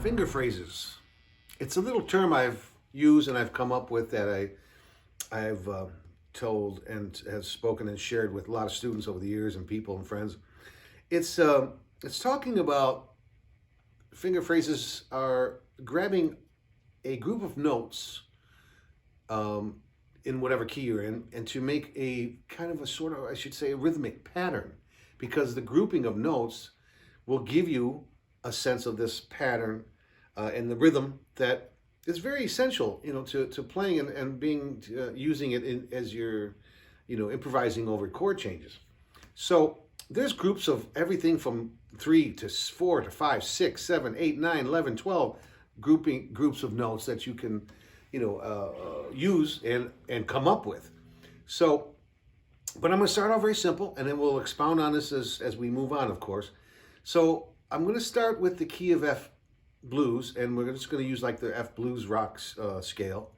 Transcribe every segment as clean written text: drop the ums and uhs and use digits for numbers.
Finger phrases. It's a little term I've used and I've come up with that I've told and have spoken and shared with a lot of students over the years and people and friends. It's talking about finger phrases are grabbing a group of notes in whatever key you're in, and to make a kind of a sort of, I should say, a rhythmic pattern, because the grouping of notes will give you a sense of this pattern and the rhythm that is very essential, to playing and being using it as you're, improvising over chord changes. So there's groups of everything from 3 to 4 to 5, 6, 7, 8, 9, 11, 12 groups of notes that you can, use and come up with. So, but I'm going to start off very simple, and then we'll expound on this as we move on, of course. So I'm going to start with the key of F blues, and we're just going to use like the F blues rock scale.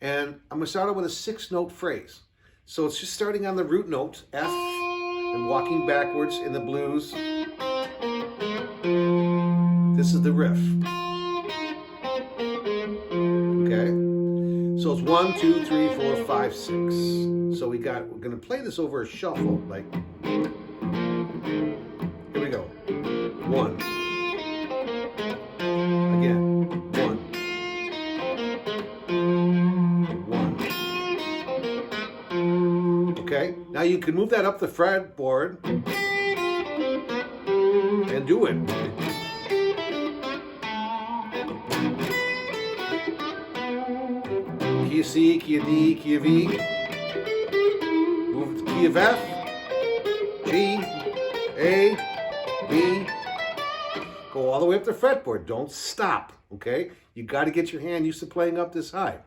And I'm going to start out with a 6-note phrase. So it's just starting on the root note, F, and walking backwards in the blues. This is the riff. Okay? So it's 1, 2, 3, 4, 5, 6. So we're going to play this over a shuffle, like, here we go. 1. Again. 1. 1. Okay? Now you can move that up the fretboard and do it. Key of C, key of D, key of E. Move to key of F, G, A, B. Go all the way up the fretboard. Don't stop, okay? You got to get your hand used to playing up this high.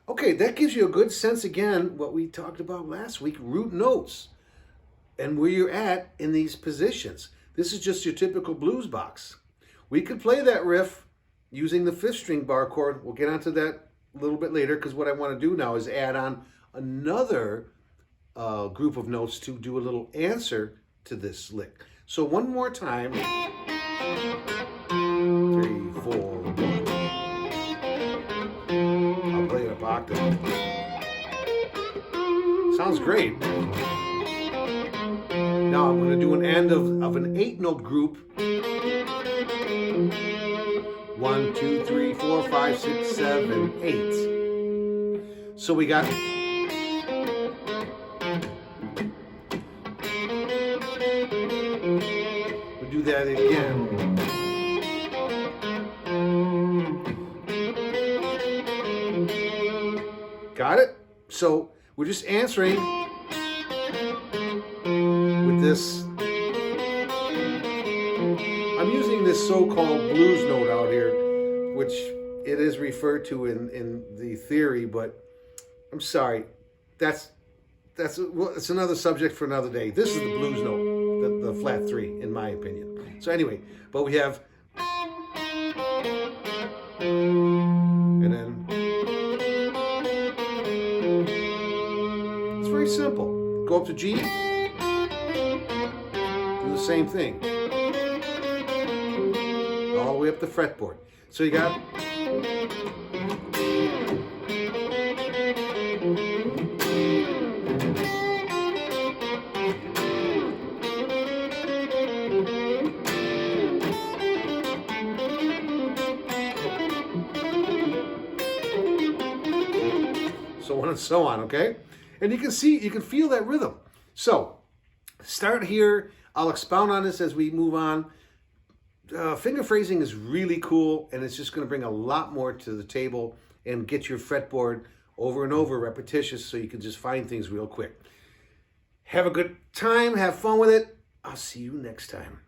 Okay, that gives you a good sense, again, what we talked about last week, root notes, and where you're at in these positions. This is just your typical blues box. We could play that riff using the 5th string bar chord. We'll get onto that a little bit later, because what I want to do now is add on another group of notes to do a little answer to this lick. So one more time. 3, 4, 1. I'll play it up octave. Sounds great. Now I'm going to do an end of an 8-note group. 1, 2, 3, 4, 5, 6, 7, 8. So we got... We'll do that again. Got it? So we're just answering with this. I'm using this so-called blues note out here, which it is referred to in the theory, but I'm sorry, it's another subject for another day. This is the blues note, the flat 3, in my opinion. So anyway, but we have, and then it's very simple. Go up to G, do the same thing. All the way up the fretboard. So you got... so on and so on, okay? And you can feel that rhythm. So, start here. I'll expound on this as we move on. Finger phrasing is really cool, and it's just going to bring a lot more to the table and get your fretboard over and over repetitious, so you can just find things real quick. Have a good time. Have fun with it. I'll see you next time.